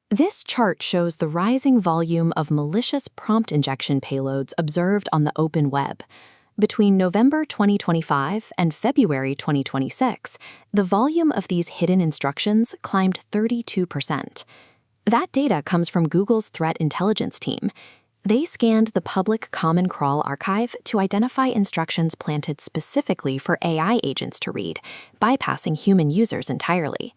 This chart shows the rising volume of malicious prompt injection payloads observed on the open web. Between November 2025 and February 2026, the volume of these hidden instructions climbed 32%. That data comes from Google's threat intelligence team. They scanned the public Common Crawl archive to identify instructions planted specifically for AI agents to read, bypassing human users entirely.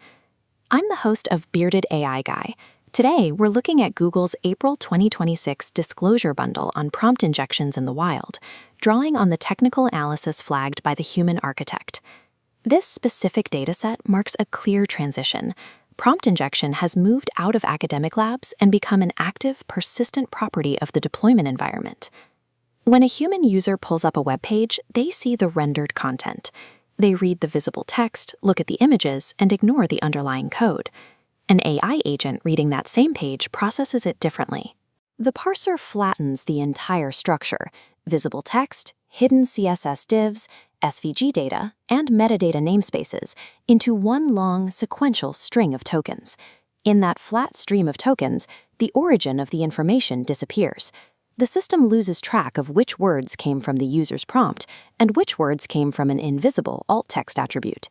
I'm the host of Bearded AI Guy. Today, we're looking at Google's April 2026 disclosure bundle on prompt injections in the wild, drawing on the technical analysis flagged by the human architect. This specific dataset marks a clear transition. Prompt injection has moved out of academic labs and become an active, persistent property of the deployment environment. When a human user pulls up a web page, they see the rendered content. They read the visible text, look at the images, and ignore the underlying code. An AI agent reading that same page processes it differently. The parser flattens the entire structure: visible text, hidden CSS divs, SVG data, and metadata namespaces into one long, sequential string of tokens. In that flat stream of tokens, the origin of the information disappears. The system loses track of which words came from the user's prompt and which words came from an invisible alt text attribute.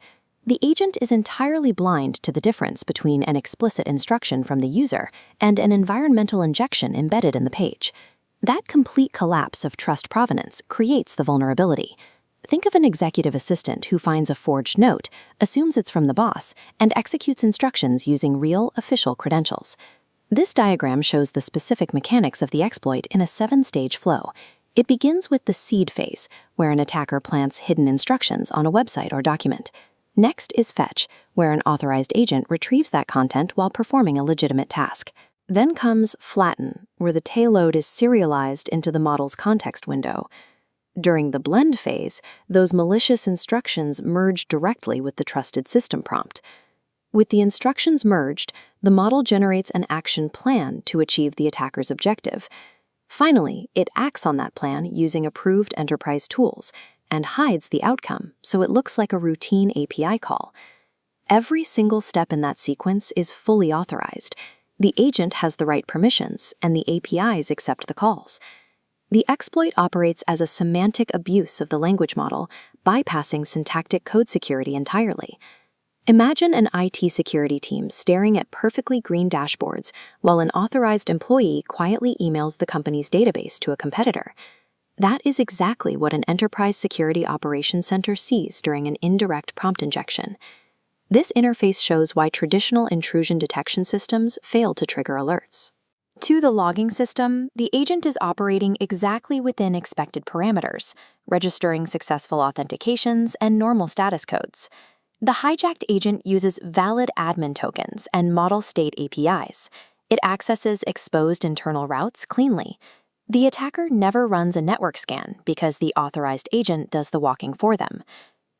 The agent is entirely blind to the difference between an explicit instruction from the user and an environmental injection embedded in the page. That complete collapse of trust provenance creates the vulnerability. Think of an executive assistant who finds a forged note, assumes it's from the boss, and executes instructions using real, official credentials. This diagram shows the specific mechanics of the exploit in a 7-stage flow. It begins with the seed phase, where an attacker plants hidden instructions on a website or document. Next is fetch, where an authorized agent retrieves that content while performing a legitimate task. Then comes flatten, where the payload is serialized into the model's context window. During the blend phase, those malicious instructions merge directly with the trusted system prompt. With the instructions merged, the model generates an action plan to achieve the attacker's objective. Finally, it acts on that plan using approved enterprise tools and hides the outcome so it looks like a routine API call. Every single step in that sequence is fully authorized. The agent has the right permissions, and the APIs accept the calls. The exploit operates as a semantic abuse of the language model, bypassing syntactic code security entirely. Imagine an IT security team staring at perfectly green dashboards while an authorized employee quietly emails the company's database to a competitor. That is exactly what an enterprise security operations center sees during an indirect prompt injection. This interface shows why traditional intrusion detection systems fail to trigger alerts. To the logging system, the agent is operating exactly within expected parameters, registering successful authentications and normal status codes. The hijacked agent uses valid admin tokens and model state APIs. It accesses exposed internal routes cleanly. The attacker never runs a network scan because the authorized agent does the walking for them.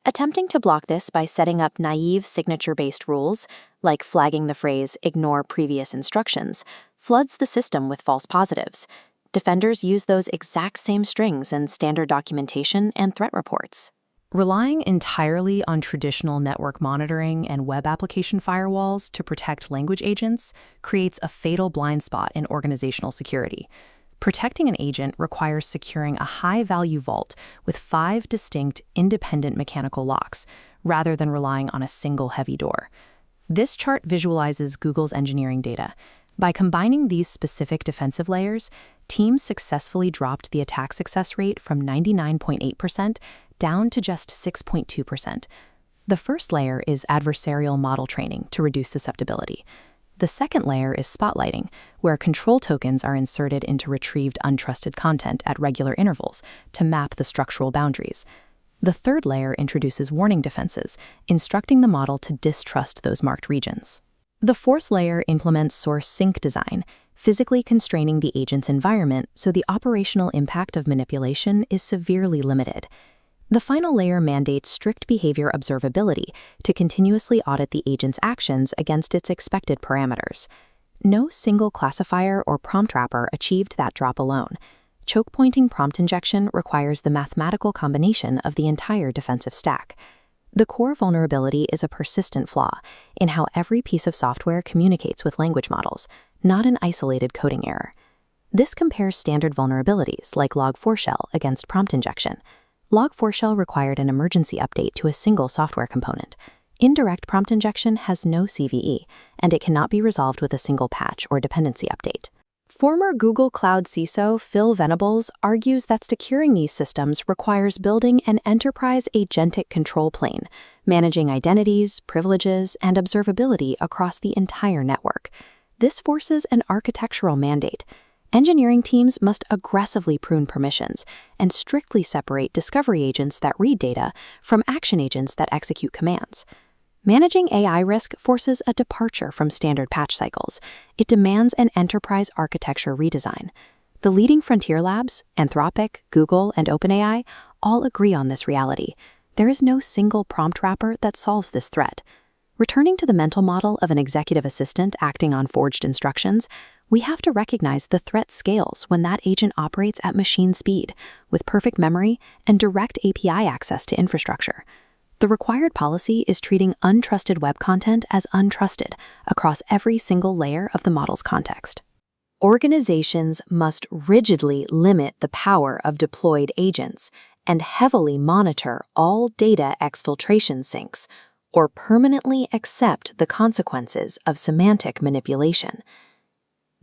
Attempting to block this by setting up naive signature-based rules, like flagging the phrase "ignore previous instructions," floods the system with false positives. Defenders use those exact same strings in standard documentation and threat reports. Relying entirely on traditional network monitoring and web application firewalls to protect language agents creates a fatal blind spot in organizational security. Protecting an agent requires securing a high-value vault with 5 distinct, independent mechanical locks, rather than relying on a single heavy door. This chart visualizes Google's engineering data. By combining these specific defensive layers, teams successfully dropped the attack success rate from 99.8% down to just 6.2%. The first layer is adversarial model training to reduce susceptibility. The second layer is spotlighting, where control tokens are inserted into retrieved untrusted content at regular intervals to map the structural boundaries. The third layer introduces warning defenses, instructing the model to distrust those marked regions. The fourth layer implements source sync design, physically constraining the agent's environment so the operational impact of manipulation is severely limited. The final layer mandates strict behavior observability to continuously audit the agent's actions against its expected parameters. No single classifier or prompt wrapper achieved that drop alone. Choke-pointing prompt injection requires the mathematical combination of the entire defensive stack. The core vulnerability is a persistent flaw in how every piece of software communicates with language models, not an isolated coding error. This compares standard vulnerabilities like Log4Shell against prompt injection. Log4Shell required an emergency update to a single software component. Indirect prompt injection has no CVE, and it cannot be resolved with a single patch or dependency update. Former Google Cloud CISO Phil Venables argues that securing these systems requires building an enterprise agentic control plane, managing identities, privileges, and observability across the entire network. This forces an architectural mandate. Engineering teams must aggressively prune permissions and strictly separate discovery agents that read data from action agents that execute commands. Managing AI risk forces a departure from standard patch cycles. It demands an enterprise architecture redesign. The leading frontier labs, Anthropic, Google, and OpenAI, all agree on this reality. There is no single prompt wrapper that solves this threat. Returning to the mental model of an executive assistant acting on forged instructions, we have to recognize the threat scales when that agent operates at machine speed, with perfect memory and direct API access to infrastructure. The required policy is treating untrusted web content as untrusted across every single layer of the model's context. Organizations must rigidly limit the power of deployed agents and heavily monitor all data exfiltration sinks, or permanently accept the consequences of semantic manipulation.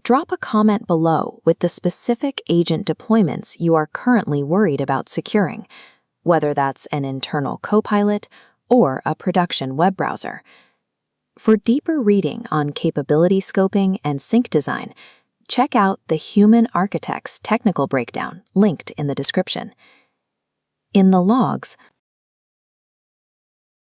Drop a comment below with the specific agent deployments you are currently worried about securing, whether that's an internal copilot or a production web browser. For deeper reading on capability scoping and sync design, check out the Human Architect's technical breakdown linked in the description. In the logs,